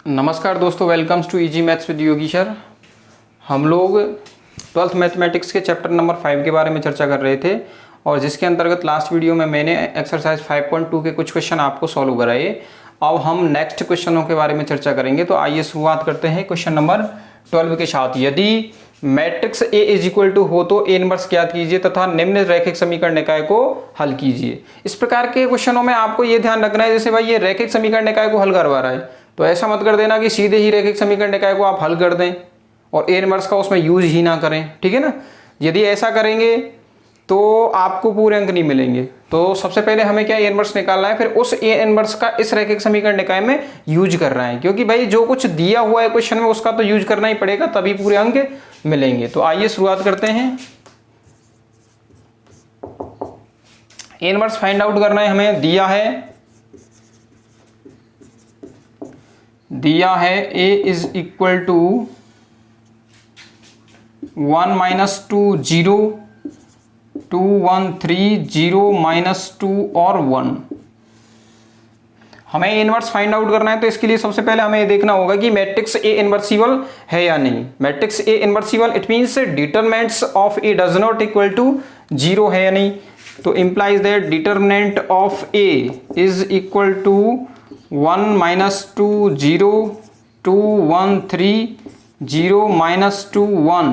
नमस्कार दोस्तों, welcomes to easy maths with Yogi sir. हम लोग 12th मैथमेटिक्स के चैप्टर नंबर 5 के बारे में चर्चा कर रहे थे और जिसके अंतर्गत लास्ट वीडियो में मैंने एक्सरसाइज 5.2 के कुछ क्वेश्चन आपको सॉल्व कराए। अब हम नेक्स्ट क्वेश्चनों के बारे में चर्चा करेंगे। तो आइए शुरुआत करते हैं क्वेश्चन नंबर 12 के साथ। यदि matrix A is equal to हो तो ए इनवर्स ज्ञात कीजिए तथा निम्न रैखिक समीकरण निकाय को हल कीजिए। इस प्रकार के क्वेश्चनों में आपको ये ध्यान रखना है, जैसे भाई ये रैखिक समीकरण निकाय को हल करवा रहा है तो ऐसा मत कर देना कि सीधे ही रैखिक समीकरण निकाय को आप हल कर दें और ए इनवर्स का उसमें यूज ही ना करें, ठीक है ना। यदि ऐसा करेंगे तो आपको पूरे अंक नहीं मिलेंगे। तो सबसे पहले हमें क्या ए इनवर्स निकालना है, फिर उस ए इनवर्स का इस रैखिक समीकरण निकाय में यूज करना है, क्योंकि भाई जो कुछ दिया हुआ है क्वेश्चन में उसका तो यूज करना ही पड़ेगा, तभी पूरे अंक मिलेंगे। तो आइए शुरुआत करते हैं। ए इनवर्स फाइंड आउट करना है हमें। दिया है a is equal to 1 minus 2 0 2 1 3 0 minus 2 और 1। हमें ए इनवर्स फाइंड आउट करना है तो इसके लिए सबसे पहले हमें ये देखना होगा कि मैट्रिक्स ए इनवर्सिबल है या नहीं। Matrix A invertible it means determinants of A does not equal to 0 है या नहीं। तो implies that determinant of A is equal to 1 minus 2 0 2 1 3 0 minus 2 1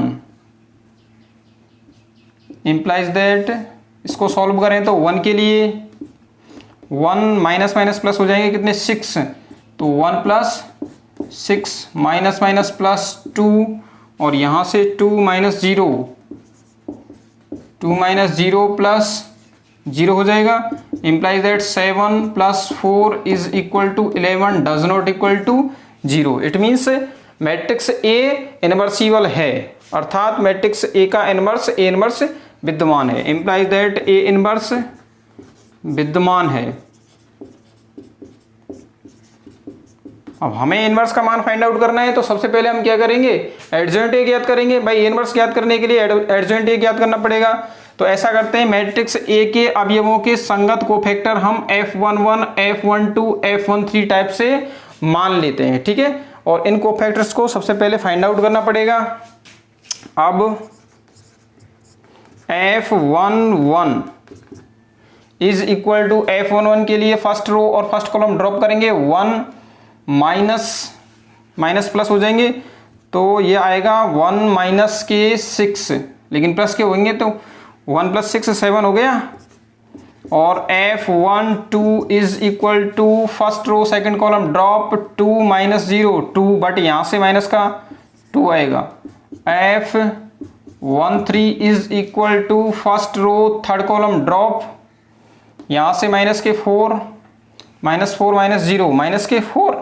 implies that इसको सॉल्व करें तो 1 के लिए 1 माइनस माइनस प्लस हो जाएंगे कितने 6, तो 1 प्लस 6 माइनस माइनस प्लस 2 और यहां से 2 माइनस 0 2 माइनस 0 प्लस 0 हो जाएगा। implies that 7 plus 4 is equal to 11 does not equal to 0। It means matrix A invertible है, अर्थात मैट्रिक्स ए का इनवर्स ए इनवर्स विद्यमान है। implies that ए इनवर्स विद्यमान है। अब हमें इनवर्स का मान फाइंड आउट करना है तो सबसे पहले हम क्या करेंगे, एडजॉइंट ए ज्ञात करेंगे। भाई इनवर्स ज्ञात करने के लिए एडजॉइंट ए ज्ञात करना पड़ेगा। तो ऐसा करते हैं, मैट्रिक्स ए के अवयवों के संगत कोफैक्टर हम F11 F12 F13 टाइप से मान लेते हैं, ठीक है। और इन कोफैक्टर्स को सबसे पहले फाइंड आउट करना पड़ेगा। अब F11 is equal to F11 के लिए फर्स्ट रो और फर्स्ट कॉलम ड्रॉप करेंगे, 1 माइनस माइनस प्लस हो जाएंगे तो ये आएगा 1 माइनस के 6, लेकिन प्लस के होंगे तो 1 प्लस 6 7 हो गया। और F12 is equal to first row second column drop 2 minus 0 2, but यहां से माइनस का 2 आएगा। F13 is equal to first row third column drop, यहां से माइनस के 4 माइनस 4 माइनस 0 माइनस के 4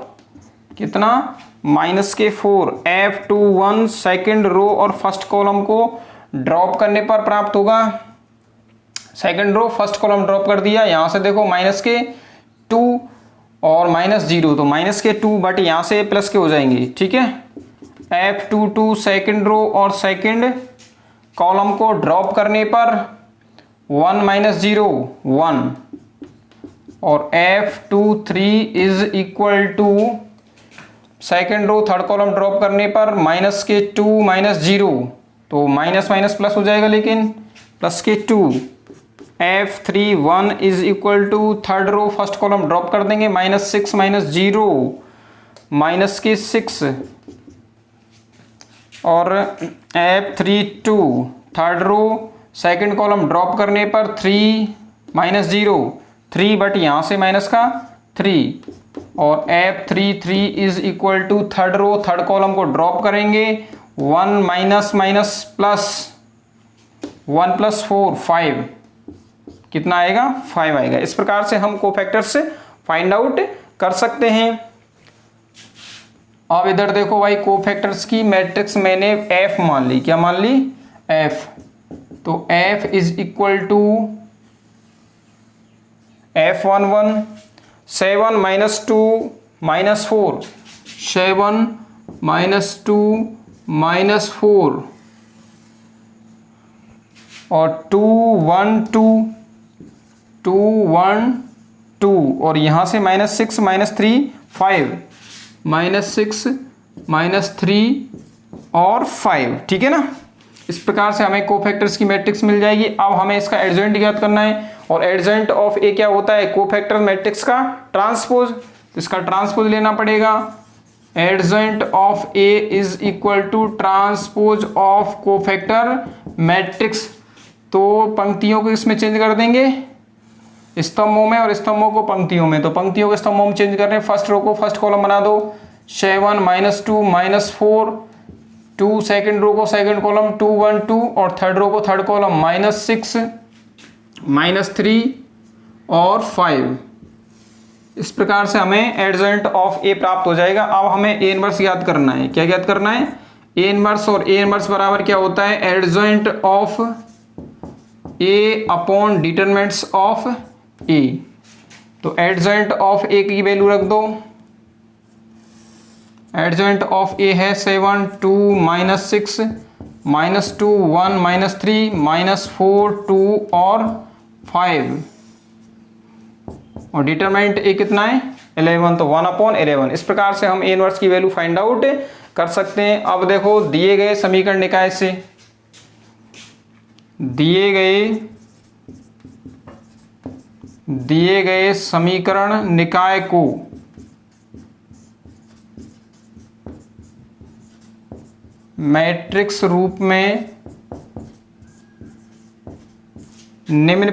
कितना माइनस के 4। F21 सेकंड रो और फर्स्ट कॉलम को ड्रॉप करने पर प्राप्त होगा। Second row first column drop कर दिया, यहां से देखो माइनस के 2 और माइनस 0 तो माइनस के 2, बट यहां से प्लस के हो जाएंगे, ठीक है। F22 सेकंड रो और सेकंड कॉलम को ड्रॉप करने पर 1 माइनस 0 1 और F23 is equal to second row third column drop करने पर माइनस के 2 माइनस 0 तो माइनस माइनस प्लस हो जाएगा, लेकिन प्लस के 2। F31 is equal to third row first column drop कर देंगे, माइनस 6 माइनस 0 माइनस के 6 और F32 third row second column drop करने पर 3 माइनस 0 3, बट यहां से माइनस का 3 और F33 is equal to third row third column को ड्रॉप करेंगे, 1 माइनस माइनस प्लस 1 प्लस 4 5 कितना आएगा 5 आएगा। इस प्रकार से हम कोफैक्टर्स फाइंड आउट कर सकते हैं। अब इधर देखो भाई, कोफैक्टर्स की मैट्रिक्स मैंने F मान ली। क्या मान ली? F। तो F is equal to F11 7 minus 2 minus 4 7 minus 2 minus 4 और 2 1 2 2 1 2 और यहां से -6 -3 5 -6 -3 और 5, ठीक है ना। इस प्रकार से हमें कोफैक्टर्स की मैट्रिक्स मिल जाएगी। अब हमें इसका एडजेंट ज्ञात करना है, और एडजेंट ऑफ ए क्या होता है, कोफैक्टर मैट्रिक्स का ट्रांसपोज। तो इसका ट्रांसपोज लेना पड़ेगा। Adjoint of A is equal to transpose of cofactor matrix. तो पंक्तियों को इसमें चेंज कर देंगे, स्तंभों में, और स्तंभों को पंक्तियों में। तो पंक्तियों को स्तंभों में चेंज कर रहे हैं। फर्स्ट रो को फर्स्ट कॉलम बना दो, 7 -2 -4, 2 सेकंड रो को सेकंड कॉलम 2 1 2, और थर्ड रो को थर्ड कॉलम -6 -3 और 5। इस प्रकार से हमें एडजेंट ऑफ ए प्राप्त हो जाएगा। अब हमें ए इनवर्स याद करना है। क्या याद करना है, ए इनवर्स। और ए इनवर्स बराबर क्या होता है, adjoint of A upon determinants of A. तो एडजेंट ऑफ ए की वैल्यू रख दो। एडजेंट ऑफ ए है 7 2 -6 -2 1 -3 -4 2 और 5, और डिटरमिनेंट ए कितना है 11, तो 1/11। इस प्रकार से हम ए इनवर्स की वैल्यू फाइंड आउट कर सकते हैं। अब देखो दिए गए समीकरण निकाय से, दिए गए समीकरण निकाय को मैट्रिक्स रूप में निम्न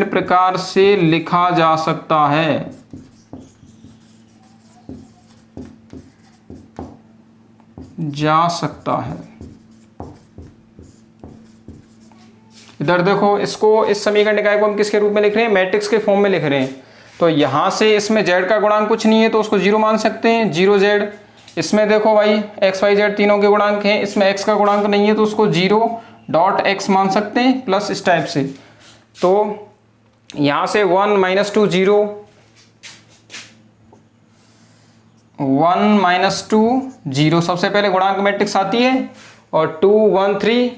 प्रकार से लिखा जा सकता है। इधर देखो, इसको, इस समीकरण निकाय को हम किसके रूप में लिख रहे हैं, मैट्रिक्स के फॉर्म में लिख रहे हैं। तो यहां से इसमें z का गुणांक कुछ नहीं है तो उसको 0 मान सकते हैं, 0z। इसमें देखो भाई x y z तीनों के गुणांक हैं, इसमें x का गुणांक नहीं है तो उसको 0.x मान सकते हैं, प्लस इस टाइप से। तो यहां से 1 -2 0, 1 -2 0 सबसे पहले गुणांक मैट्रिक्स आती है, और 2 1 3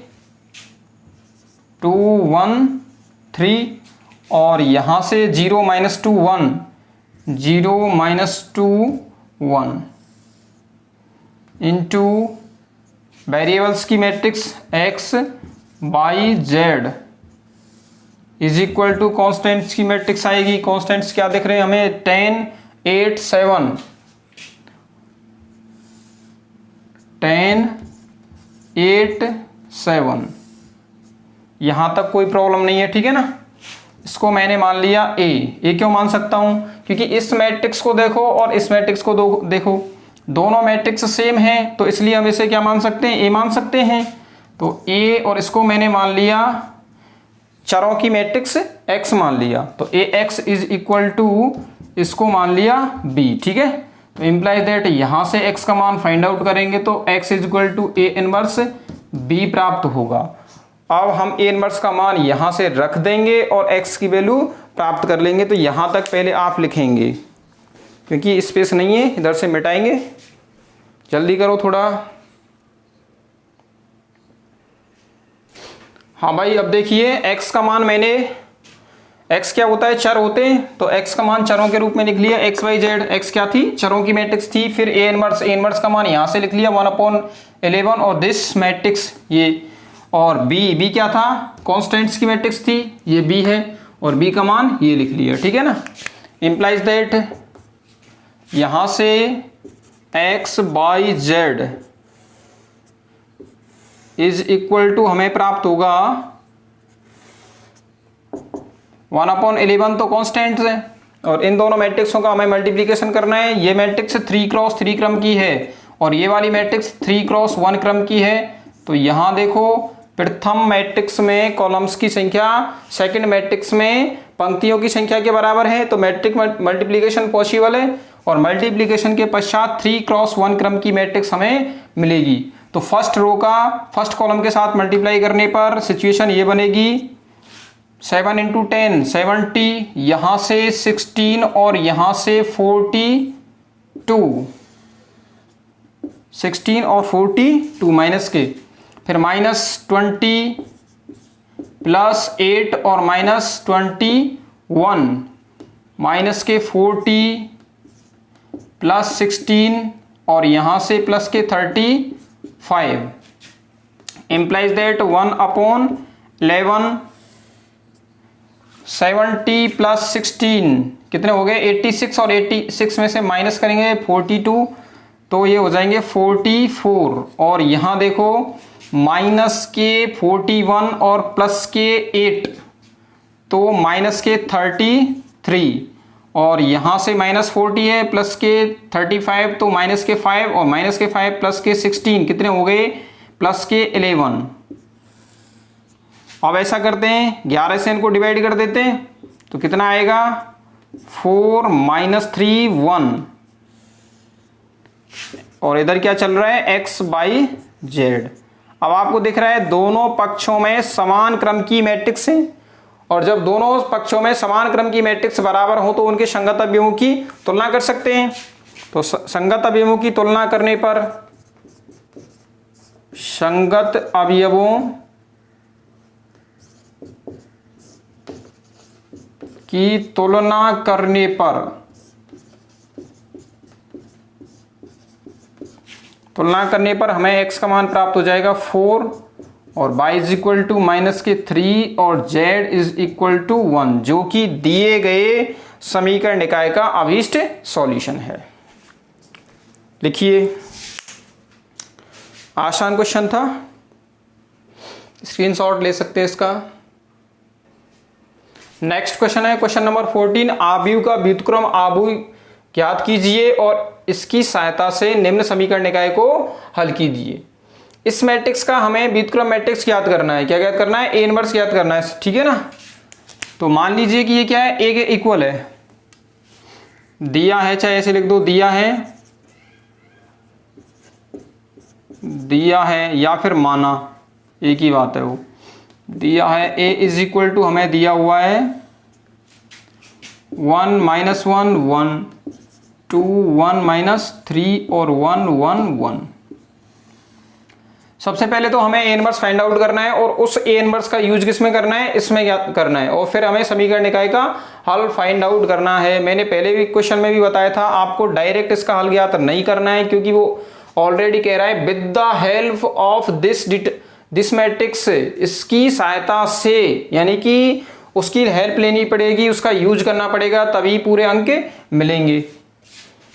2 1 3, और यहां से 0 -2 1 0 -2 1 इंटू वेरिएबल्स की matrix x y z is equal to constants की मैट्रिक्स आएगी। कॉन्स्टेंट्स क्या दिख रहे हैं हमें, 10 8 7 10 8 7। यहां तक कोई प्रॉब्लम नहीं है, ठीक है ना। इसको मैंने मान लिया ए क्यों मान सकता हूं, क्योंकि इस मैट्रिक्स को देखो और इस मैट्रिक्स को देखो, दोनों मैट्रिक्स सेम हैं, तो इसलिए हम इसे क्या मान सकते हैं, ए मान सकते हैं। तो ए, और इसको मैंने मान लिया चरों की मैट्रिक्स x मान लिया, तो ए एक्स इज इक्वल टू इसको मान लिया b, ठीक है। तो इंप्लाइज दैट यहां से x का मान फाइंड आउट करेंगे तो x is equal to A inverse b प्राप्त होगा। अब हम ए इनवर्स का मान यहां से रख देंगे और x की वैल्यू प्राप्त कर लेंगे। तो यहां तक पहले आप लिखेंगे, क्योंकि स्पेस नहीं है, इधर से मिटाएंगे। जल्दी करो थोड़ा। हाँ भाई, अब देखिए x का मान मैंने, x क्या होता है, चर होते हैं, तो x का मान चरों के रूप में लिख लिया, x y z। x क्या थी, चरों की मैट्रिक्स थी। फिर ए इनवर्स का मान यहां से लिख लिया 1/11, और दिस मैट्रिक्स ये, और b क्या था, कॉन्स्टेंट्स की मैट्रिक्स थी, ये b है, और b का मान ये लिख लिया, ठीक है ना। इंप्लाइज दैट यहां से x y z is equal to हमें प्राप्त होगा 1/11, तो कॉन्स्टेंट्स है, और इन दोनों मैट्रिक्सों का हमें मल्टीप्लीकेशन करना है। ये मैट्रिक्स 3x3 क्रम की है, और ये वाली मैट्रिक्स 3x1 क्रम की है। तो यहां देखो, प्रथम मैट्रिक्स में कॉलम्स की संख्या सेकंड मैट्रिक्स में पंक्तियों की संख्या के बराबर है, तो मैट्रिक मल्टीप्लीकेशन पॉसिबल है, और मल्टीप्लीकेशन के पश्चात 3x1 क्रम की मैट्रिक्स हमें मिलेगी। तो फर्स्ट रो का फर्स्ट कॉलम के साथ मल्टीप्लाई करने पर सिचुएशन ये बनेगी, 7 × 10 70, यहां से 16 और यहां से 42, 16 और 42 माइनस के, फिर -20 +8 और -21, माइनस के 40 प्लस 16 और यहाँ से प्लस के 35 implies that 1/11 70 प्लस 16 कितने हो गए 86 और 86 में से माइनस करेंगे 42 तो ये हो जाएंगे 44 और यहाँ देखो माइनस के 41 और प्लस के 8 तो माइनस के 33 और यहाँ से माइनस 40 है प्लस के 35 तो माइनस के 5 और माइनस के 5 प्लस के 16 कितने हो गए प्लस के 11। अब ऐसा करते हैं 11 से इनको डिवाइड कर देते हैं तो कितना आएगा 4 - 3 1 और इधर क्या चल रहा है x/z। अब आपको दिख रहा है दोनों पक्षों में समान क्रम की मैट्रिक्स है और जब दोनों पक्षों में समान क्रम की मैट्रिक्स बराबर हो तो उनके संगत अवयवों की तुलना कर सकते हैं। तो संगत अवयवों की तुलना करने पर संगत अवयवों की तुलना करने पर हमें x का मान प्राप्त हो जाएगा 4 और y is equal to minus के 3 और z इज इक्वल टू 1 जो कि दिए गए समीकरण निकाय का अभीष्ट सॉल्यूशन है। लिखिए आसान क्वेश्चन था, स्क्रीनशॉट ले सकते हैं इसका। नेक्स्ट क्वेश्चन है क्वेश्चन नंबर 14 आव्यूह का व्युत्क्रम आव्यूह ज्ञात कीजिए और इसकी सहायता से निम्न समीकरण निकाय को हल कीजिए। इस मैट्रिक्स का हमें व्युत्क्रम मैट्रिक्स ज्ञात करना है। क्या ज्ञात करना है ए इनवर्स ज्ञात करना है, ठीक है ना। तो मान लीजिए कि ये क्या है ए के इक्वल है, दिया है चाहे ऐसे लिख दो दिया है या फिर माना एक ही बात है, वो दिया है ए इज इक्वल टू हमें दिया हुआ है 1 - 1 1 2 1 - 3 और 1 1 1। सबसे पहले तो हमें ए इनवर्स फाइंड आउट करना है और उस ए इनवर्स का यूज किसमें करना है, इसमें ज्ञात करना है और फिर हमें समीकरण निकाय का हल फाइंड आउट करना है। मैंने पहले भी क्वेश्चन में भी बताया था आपको डायरेक्ट इसका हल ज्ञात नहीं करना है क्योंकि वो ऑलरेडी कह रहा है with the help of this matrix, इसकी सहायता से, यानी कि उसकी हेल्प लेनी पड़ेगी, उसका यूज करना पड़ेगा तभी पूरे अंक मिलेंगे।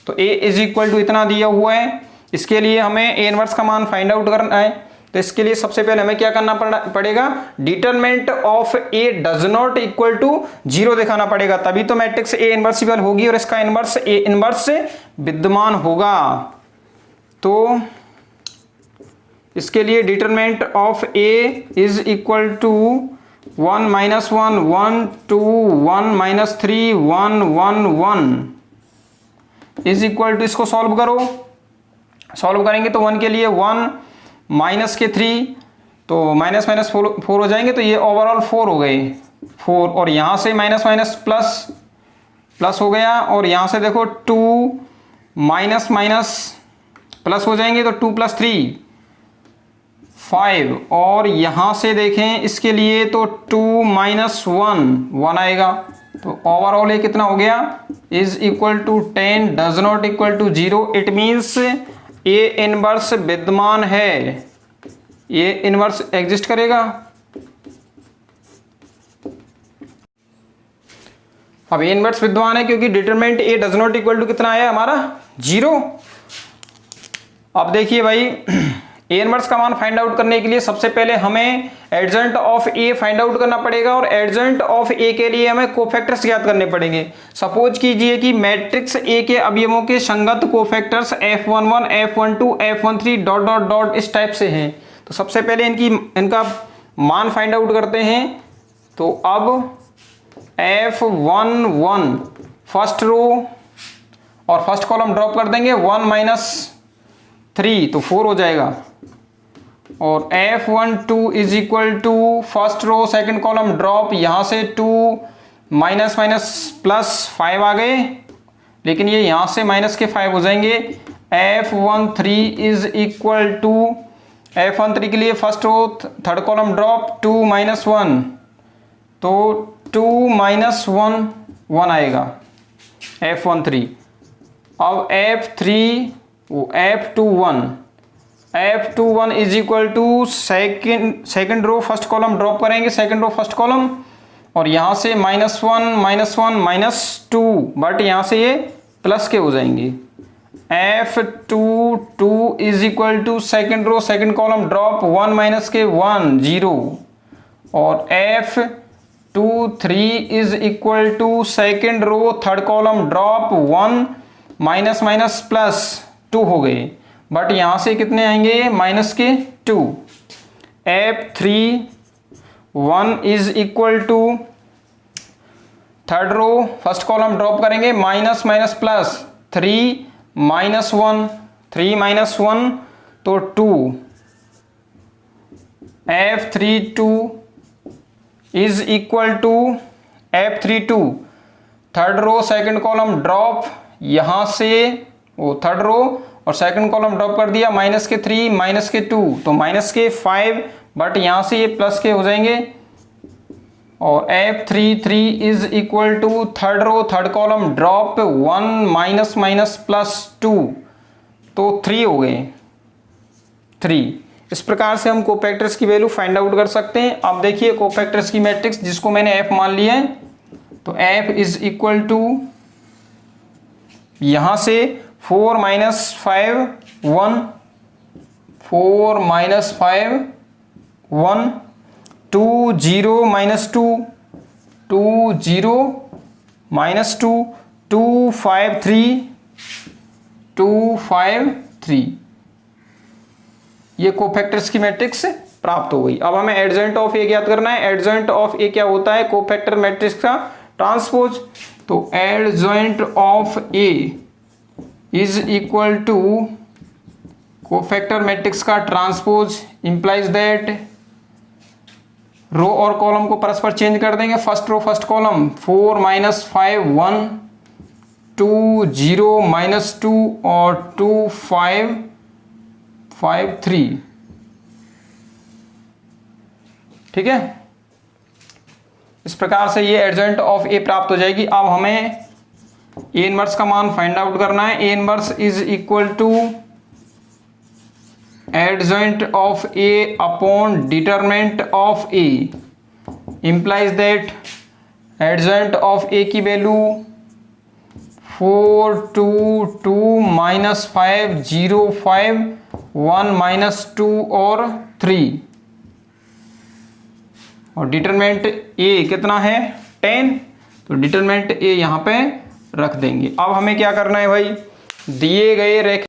तो ए इज इक्वल टू इतना दिया हुआ है, इसके लिए हमें ए इनवर्स का मान फाइंड आउट करना है। तो इसके लिए सबसे पहले हमें क्या करना पड़ेगा, determinant of A does not equal to 0 दिखाना पड़ेगा, तभी तो मैट्रिक्स ए इनवर्सिबल होगी और इसका इनवर्स ए इनवर्स विद्यमान होगा। तो इसके लिए determinant of A is equal to 1 - 1 1 2 1 - 3 1 1 1 is equal to, इसको सॉल्व करो, सॉल्व करेंगे तो 1 के लिए 1 माइनस के 3 तो माइनस माइनस 4 हो जाएंगे, तो ये ओवरऑल 4 हो गए 4 और यहां से माइनस माइनस प्लस प्लस हो गया और यहां से देखो 2 माइनस माइनस प्लस हो जाएंगे तो 2 + 3 5 और यहां से देखें इसके लिए तो 2 - 1 आएगा। तो ओवरऑल ये कितना हो गया is equal to 10 does not equal to 0। It means A inverse विद्यमान है, ए इनवर्स एग्जिस्ट करेगा। अब ए इनवर्स विद्यमान है क्योंकि determinant A does not equal to कितना है हमारा 0। अब देखिए भाई ए इनवर्स का मान फाइंड आउट करने के लिए सबसे पहले हमें एडजेंट ऑफ ए फाइंड आउट करना पड़ेगा और एडजेंट ऑफ ए के लिए हमें कोफैक्टर्स ज्ञात करने पड़ेंगे। सपोज कीजिए कि मैट्रिक्स ए के अवयवों के संगत cofactors F11 F12 F13 dot dot dot इस टाइप से हैं। तो सबसे पहले इनका मान फाइंड आउट करते हैं। तो अब F11 फर्स्ट रो और फर्स्ट कॉलम ड्रॉप कर देंगे 1 - 3 तो 4 हो जाएगा और F12 is equal to first row second column drop, यहां से 2 माइनस माइनस प्लस 5 आ गए, लेकिन ये यहां से माइनस के 5 हो जाएंगे। F13 is equal to F13 के लिए first row third column drop 2 - 1 तो 2 - 1 आएगा। F13। अब F21 is equal to second row first column drop करेंगे, सेकेंड रो फर्स्ट कॉलम, और यहाँ से -1 बट यहाँ से ये प्लस के हो जाएंगे। F22 is equal to second row second column drop 1 minus के 1 0, और F23 is equal to second row third column drop 1 minus minus plus 2 हो गए, बट यहां से कितने आएंगे माइनस के 2। F31 is equal to third row first column drop करेंगे, माइनस माइनस प्लस 3 माइनस 1 तो 2। F32 is equal to F32 third row second column drop, यहां से वो थर्ड रो और सेकंड कॉलम ड्रॉप कर दिया, माइनस के 3 माइनस के 2 तो माइनस के 5, बट यहां से ये प्लस के हो जाएंगे। और F33 is equal to third row third column drop 1 minus minus plus 2 तो 3 हो गए 3। इस प्रकार से हम कोफैक्टर्स की वैल्यू फाइंड आउट कर सकते हैं। अब देखिए कोफैक्टर्स की मैट्रिक्स जिसको मैंने F मान लिया है, तो F इज इक्वल टू यहां से 4 माइनस 5 1, 4 माइनस 5 1, 2 0 माइनस 2 2 0 माइनस 2 2 5 3 2 5 3। ये कोफैक्टर्स की मैट्रिक्स प्राप्त हो गई। अब हमें एडजॉइंट ऑफ ए ज्ञात करना है। एडजॉइंट ऑफ ए क्या होता है? कोफैक्टर मैट्रिक्स का ट्रांसपोज। तो adjoint of A is equal to cofactor matrix का ट्रांसपोज इंप्लाइज दैट रो और कॉलम को परस्पर चेंज कर देंगे। First row first column 4 minus 5 1 2 0 minus 2 और 2 5 5 3। ठीक है, इस प्रकार से ये एडजॉइंट ऑफ ए प्राप्त हो जाएगी। अब हमें ए इनवर्स का मान फाइंड आउट करना है। A inverse is equal to adjoint of A upon determinant of A implies that adjoint of A की वैल्यू 4 2 2 माइनस 5 0 5 1 माइनस 2 और 3, और डिटरमिनेंट ए कितना है 10, तो डिटरमिनेंट ए यहां पे रख देंगे। अब हमें क्या करना है भाई, दिए गए रेख,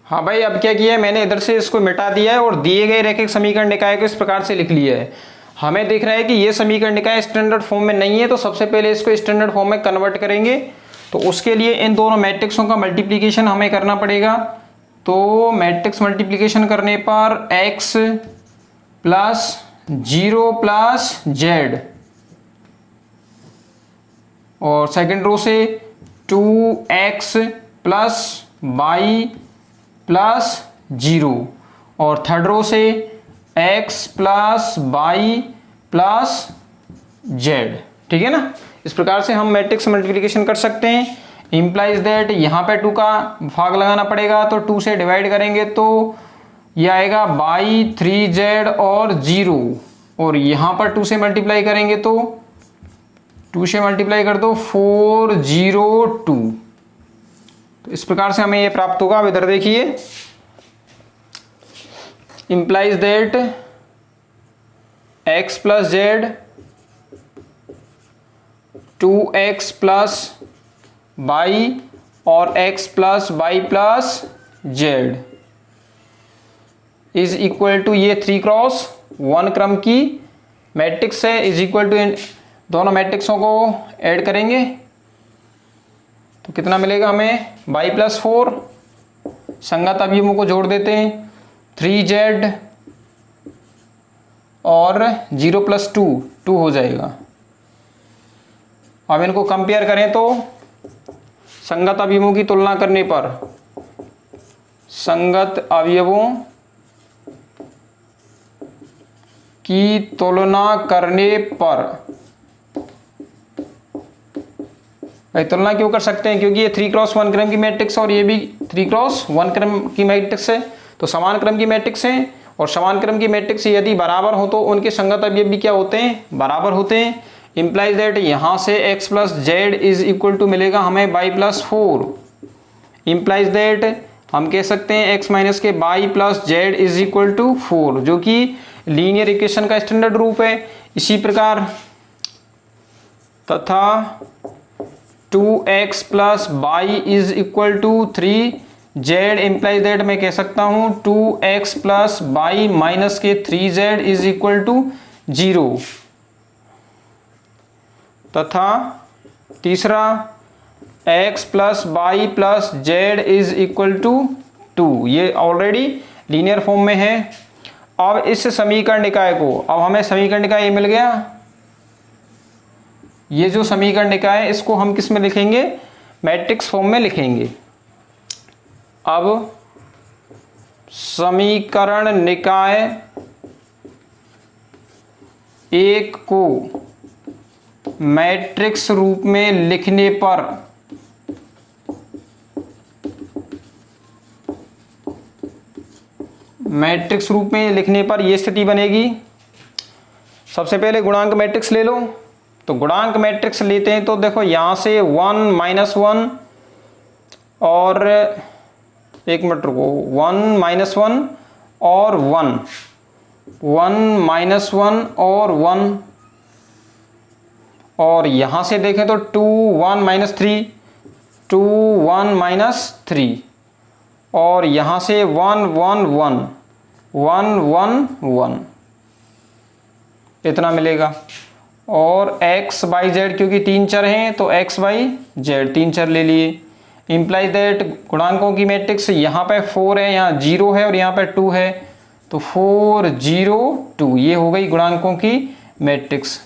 हाँ भाई अब क्या किया है मैंने, इधर से इसको मिटा दिया है और दिए गए रैखिक समीकरण निकाय को इस प्रकार से लिख लिया है। हमें दिख रहा है कि ये समीकरण निकाय स्टैंडर्ड फॉर्म में नहीं है, तो सबसे पहले इसको स्टैंडर्ड फॉर्म में कन्वर्ट करेंगे। तो उसके लिए इन दोनों मैट्रिक्सों का मल्टीप्लीकेशन हमें करना पड़ेगा। तो मैट्रिक्स मल्टीप्लीकेशन करने पर x प्लस 0 प्लस z, और सेकेंड रो से 2x प्लस y प्लस 0, और थर्ड रो से x plus y plus z। ठीक है ना, इस प्रकार से हम मैट्रिक्स मल्टीप्लिकेशन कर सकते हैं। इंप्लाइज दैट यहाँ पे 2 का भाग लगाना पड़ेगा, तो 2 से डिवाइड करेंगे तो ये आएगा y 3z और 0, और यहाँ पर 2 से मल्टीप्लाई करेंगे तो 2 से मल्टीप्लाई कर दो 4 0 2। तो इस प्रकार से हमें ये प्राप्त होगा। अब इधर देखिए, implies that x plus z 2x plus y और x plus y plus z is equal to ये 3 क्रॉस 1 क्रम की मैट्रिक्स है, इज इक्वल टू दोनों मैट्रिक्सों को ऐड करेंगे तो कितना मिलेगा हमें, y प्लस 4, संगत अवयवों को जोड़ देते हैं 3z और 0 प्लस 2 हो जाएगा। अब इनको कंपेयर करें तो संगत अवयवों की तुलना करने पर, संगत अवयवों की तुलना करने पर भाई तुलना क्यों कर सकते हैं, क्योंकि ये 3x1 क्रम की मैट्रिक्स और ये भी 3x1 क्रम की मैट्रिक्स है, तो समान क्रम की मैट्रिक्स है। और समान क्रम की मैट्रिक्स यदि बराबर हो तो उनके संगत अवयव भी क्या होते हैं, बराबर होते हैं। इंप्लाइज दैट यहाँ से x plus z is equal to मिलेगा हमें y प्लस 4। इंप्लाइज दैट हम कह सकते हैं x माइनस के y plus z is equal to 4, जो कि लीनियर इक्वेशन का स्टैंडर्ड रूप है। इसी प्रकार तथा 2x plus y is equal to 3 z implies that मैं कह सकता हूं 2x प्लस y माइनस के 3z इज इक्वल टू 0। तथा तीसरा x plus y plus z is equal to 2, ये ऑलरेडी लीनियर फॉर्म में है। अब इस समीकरण निकाय को, अब हमें समीकरण निकाय ये मिल गया, ये जो समीकरण निकाय है इसको हम किस में लिखेंगे, मैट्रिक्स फॉर्म में लिखेंगे। अब समीकरण निकाय एक को मैट्रिक्स रूप में लिखने पर मैट्रिक्स रूप में लिखने पर यह स्थिति बनेगी। सबसे पहले गुणांक मैट्रिक्स ले लो, तो गुणांक मैट्रिक्स लेते हैं तो देखो यहां से 1 माइनस 1 और एक मिनट रुको, 1 माइनस 1 और 1, 1 माइनस 1 और 1, और यहां से देखें तो 2 1 माइनस 3, 2 1 माइनस 3, और यहां से 1 1 1 1 1 1 इतना मिलेगा। और x बाई जेड क्योंकि 3 चर हैं तो x बाई जेड 3 चर ले लिए। इंप्लाइज दैट गुणांकों की मैट्रिक्स यहाँ पे 4 है, यहाँ 0 है और यहाँ पे 2 है, तो 4 0 2 ये हो गई गुणांकों की मैट्रिक्स।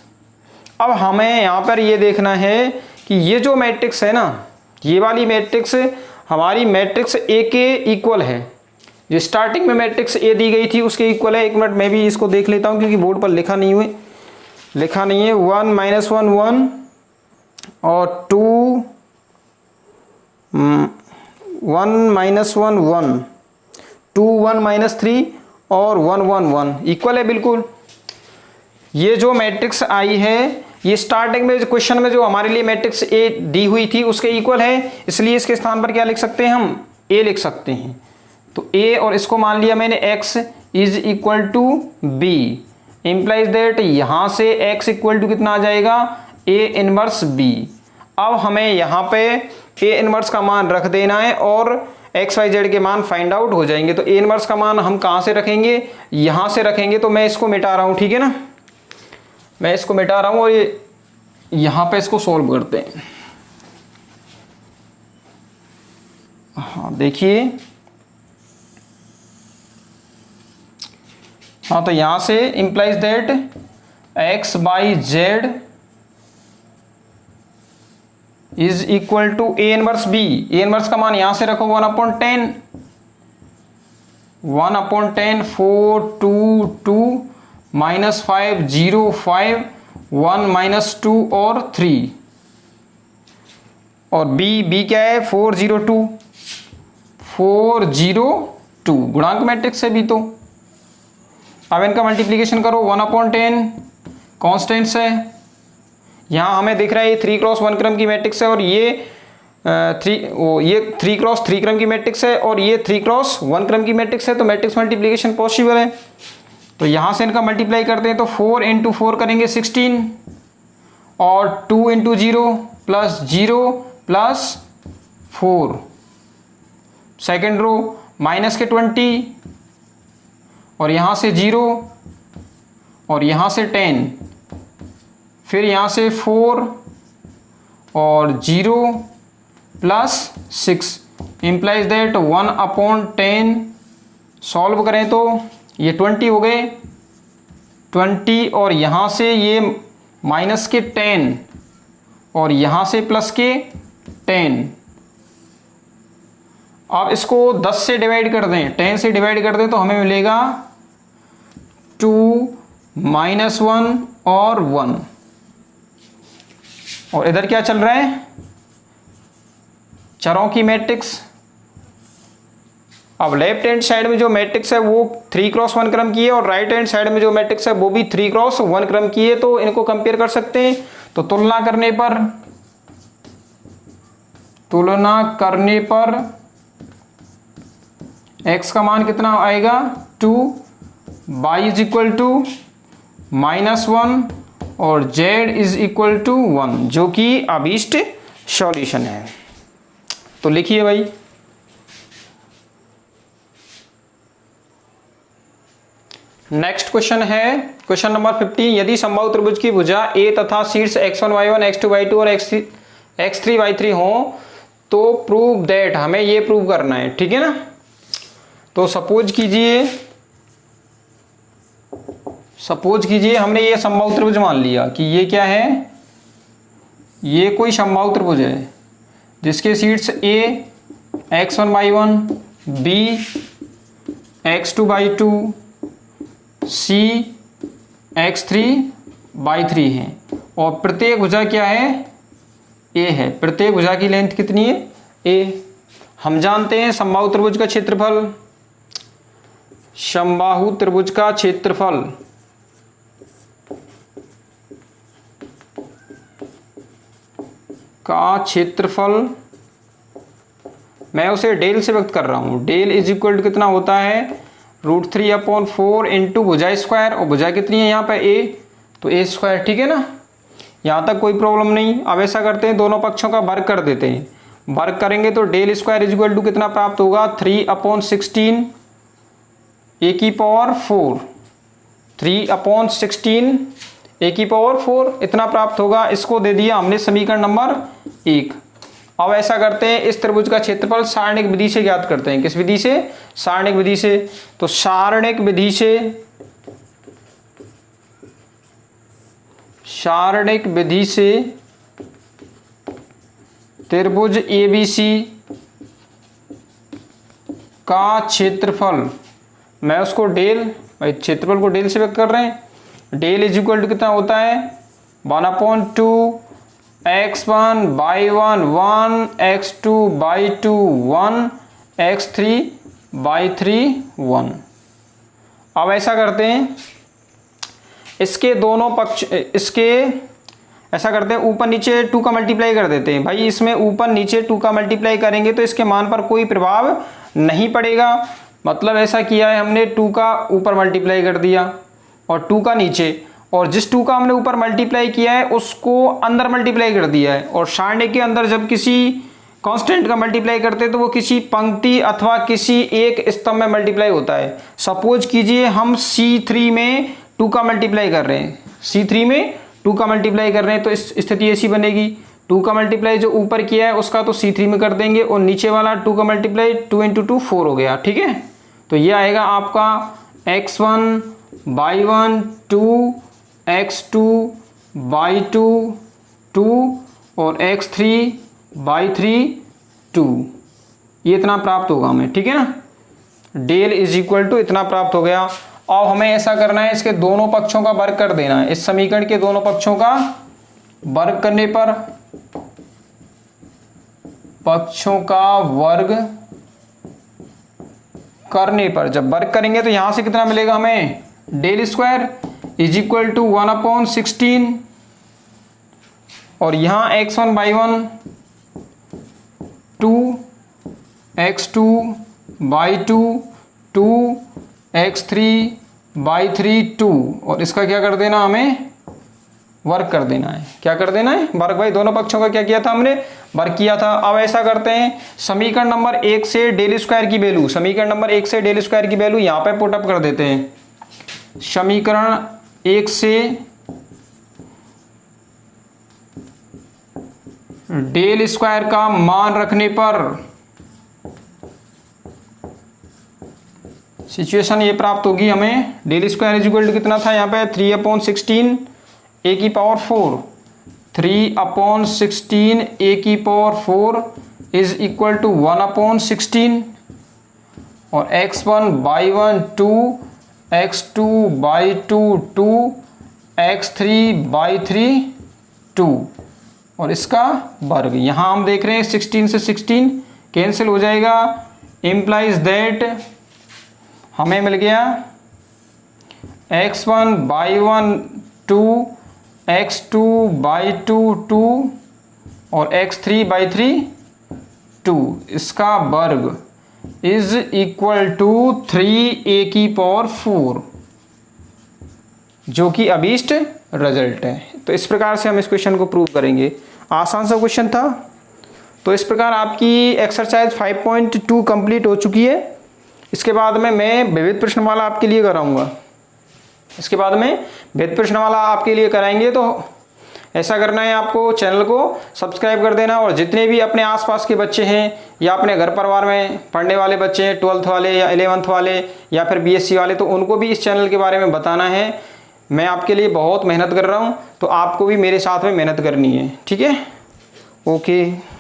अब हमें यहाँ पर ये देखना है कि ये जो मैट्रिक्स है ना, ये वाली मैट्रिक्स हमारी मैट्रिक्स ए के इक्वल है। जो स्टार्टिंग में मैट्रिक्स ए दी गई थी उसके इक्वल है। एक मिनट मैं भी इसको देख लेता हूँ क्योंकि बोर्ड पर लिखा नहीं है 1 माइनस 1 1 और 2 1 माइनस 1 1 2 1 माइनस 3 और 1 1 1 इक्वल है बिल्कुल। ये जो मैट्रिक्स आई है ये स्टार्टिंग में क्वेश्चन में जो हमारे लिए मैट्रिक्स ए दी हुई थी उसके इक्वल है, इसलिए इसके स्थान पर क्या लिख सकते हैं, हम ए लिख सकते हैं। तो ए और इसको मान लिया मैंने x is equal to B. Implies that यहां से x इक्वल टू कितना आ जाएगा, a इनवर्स b। अब हमें यहाँ पे a इनवर्स का मान रख देना है और x y z के मान फाइंड आउट हो जाएंगे। तो a इनवर्स का मान हम कहाँ से रखेंगे, यहाँ से रखेंगे। तो मैं इसको मिटा रहा हूँ, ठीक है ना, मैं इसको मिटा रहा हूँ और ये यहाँ पे इसको सोल्व करते हैं। हाँ देखिए, हाँ तो यहां से implies that x by z is equal to a inverse b। a inverse का मान यहां से रखो 1/10 4 2 2 माइनस 5 0 5 1 माइनस 2 और 3, और b क्या है 4 0 2 4 0 2 गुणांक मैट्रिक्स है भी। तो अब इनका मल्टीप्लिकेशन करो 1/10 कॉन्स्टेंट्स है। यहाँ हमें दिख रहा है ये 3x1 क्रम की मैट्रिक्स है और ये 3x3 क्रम की मैट्रिक्स है और ये 3x1 क्रम की मैट्रिक्स है। तो मैट्रिक्स मल्टीप्लिकेशन पॉसिबल है। तो यहाँ से इनका मल्टीप्लाई करते हैं तो 4 इंटू 4 करेंगे 16 और 2 into 0 plus 0 plus 4, second row minus के 20 और यहाँ से 0 और यहाँ से 10, फिर यहाँ से 4 और 0 प्लस 6। इम्प्लाइज दैट 1/10 सॉल्व करें तो ये 20 हो गए 20 और यहाँ से ये माइनस के 10 और यहाँ से प्लस के 10। अब इसको 10 से डिवाइड कर दें, 10 से डिवाइड कर दें तो हमें मिलेगा 2 -1 और 1। और इधर क्या चल रहा है चरों की मैट्रिक्स। अब लेफ्ट हैंड साइड में जो मैट्रिक्स है वो 3x1 क्रम की है और राइट हैंड साइड में जो मैट्रिक्स है वो भी 3x1 क्रम की है, तो इनको कंपेयर कर सकते हैं। तो तुलना करने पर x का मान कितना आएगा 2, y इज इक्वल टू -1 और z इज इक्वल टू 1, जो कि अभीष्ट सॉल्यूशन है। तो लिखिए भाई, नेक्स्ट क्वेश्चन है क्वेश्चन नंबर 15। यदि समबाहु त्रिभुज की भुजा A तथा शीर्ष x1 y1 x2 y2 और x3 y3 हो तो प्रूव दैट, हमें ये प्रूव करना है, ठीक है ना। तो सपोज कीजिए हमने ये समबाहु त्रिभुज मान लिया कि ये क्या है, ये कोई समबाहु त्रिभुज है जिसके शीर्ष A x1 y1 B x2 y2 C x3 y3 है और प्रत्येक भुजा क्या है A है। प्रत्येक भुजा की लेंथ कितनी है A। हम जानते हैं समबाहु त्रिभुज का क्षेत्रफल, समबाहु त्रिभुज का क्षेत्रफल मैं उसे डेल से व्यक्त कर रहा हूं। डेल इज इक्वल टू कितना होता है √3/4 इंटू भुजा स्क्वायर, और भुजा कितनी है यहाँ पे A, तो A स्क्वायर, ठीक है ना। यहाँ तक कोई प्रॉब्लम नहीं। अब ऐसा करते हैं, दोनों पक्षों का वर्ग कर देते हैं। वर्ग करेंगे तो del square is equal to कितना प्राप्त होगा 3/16 A की पावर 4, 3/16 A की पावर 4 इतना प्राप्त होगा। इसको दे दिया हमने समीकरण नंबर 1। अब ऐसा करते हैं, इस त्रिभुज का क्षेत्रफल सारणिक विधि से ज्ञात करते हैं। किस विधि से? सारणिक विधि से। तो सारणिक विधि से त्रिभुज ABC का क्षेत्रफल, मैं उसको डेल, क्षेत्रफल को डेल से व्यक्त कर रहे हैं। डेल इज इक्वल टू कितना होता है 1/2 x1 y1 1 x2 y2 1 x3 y3 1। अब ऐसा करते हैं, इसके दोनों पक्ष, ऐसा करते हैं ऊपर नीचे 2 का मल्टीप्लाई कर देते हैं। भाई इसमें ऊपर नीचे 2 का मल्टीप्लाई करेंगे तो इसके मान पर कोई प्रभाव नहीं पड़ेगा। मतलब ऐसा किया है हमने, 2 का ऊपर मल्टीप्लाई कर दिया और 2 का नीचे, और जिस 2 का हमने ऊपर मल्टीप्लाई किया है उसको अंदर मल्टीप्लाई कर दिया है। और सारणी के अंदर जब किसी कांस्टेंट का मल्टीप्लाई करते हैं तो वो किसी पंक्ति अथवा किसी एक स्तंभ में मल्टीप्लाई होता है। सपोज कीजिए हम C3 में 2 का मल्टीप्लाई कर रहे हैं, C3 में 2 का मल्टीप्लाई कर रहे हैं, तो इस स्थिति ऐसी बनेगी, 2 का मल्टीप्लाई जो ऊपर किया है उसका तो C3 में कर देंगे और नीचे वाला 2 का मल्टीप्लाई 2 × 2 4 हो गया, ठीक है। तो ये आएगा आपका x1 y1 2 x2 y2 2 और x3 y3 2, ये इतना प्राप्त होगा हमें, ठीक है ना। डेल इज इक्वल टू इतना प्राप्त हो गया। अब हमें ऐसा करना है, इसके दोनों पक्षों का वर्ग कर देना है। इस समीकरण के दोनों पक्षों का वर्ग करने पर, पक्षों का वर्ग करने पर जब वर्ग करेंगे तो यहां से कितना मिलेगा हमें, del square is equal to 1/16 और यहां x1 y1 2 x2 y2 2 x3 y3 2 और इसका क्या कर देना, हमें वर्ग कर देना है। क्या कर देना है, वर्ग। भाई दोनों पक्षों का क्या किया था हमने, वर्ग किया था। अब ऐसा करते हैं, समीकरण नंबर 1 से डेल स्क्वायर की वैल्यू, समीकरण नंबर 1 से डेल स्क्वायर की वैल्यू यहां पे पुट अप कर देते हैं। समीकरण 1 से डेल स्क्वायर का मान रखने पर सिचुएशन ये प्राप्त होगी हमें, del square is equal to कितना था यहाँ पे 3/16 a की पावर 4, 3/16 a की पावर 4 इज इक्वल टू 1/16 और x1 y1 2 x2 y2 2 x3 y3 2 और इसका वर्ग। यहाँ हम देख रहे हैं 16 से 16 कैंसिल हो जाएगा, इम्प्लाइज दैट हमें मिल गया x1 बाई 1 2, x2 बाई 2 2 और x3 बाई 3 2, इसका वर्ग इज इक्वल टू 3a की पावर 4, जो कि अभीष्ट रिजल्ट है। तो इस प्रकार से हम इस क्वेश्चन को प्रूव करेंगे। आसान सा क्वेश्चन था। तो इस प्रकार आपकी एक्सरसाइज 5.2 कंप्लीट हो चुकी है। इसके बाद में मैं विविध प्रश्नमाला आपके लिए कराऊंगा। इसके बाद में विविध प्रश्नमाला आपके लिए कराएंगे। तो ऐसा करना है, आपको चैनल को सब्सक्राइब कर देना और जितने भी अपने आसपास के बच्चे हैं या अपने घर परिवार में पढ़ने वाले बच्चे हैं, 12th वाले या 11th वाले या फिर BSc वाले, तो उनको भी इस चैनल के बारे में बताना है। मैं आपके लिए बहुत मेहनत कर रहा हूँ, तो आपको भी मेरे साथ में मेहनत करनी है। ठीक है, ओके।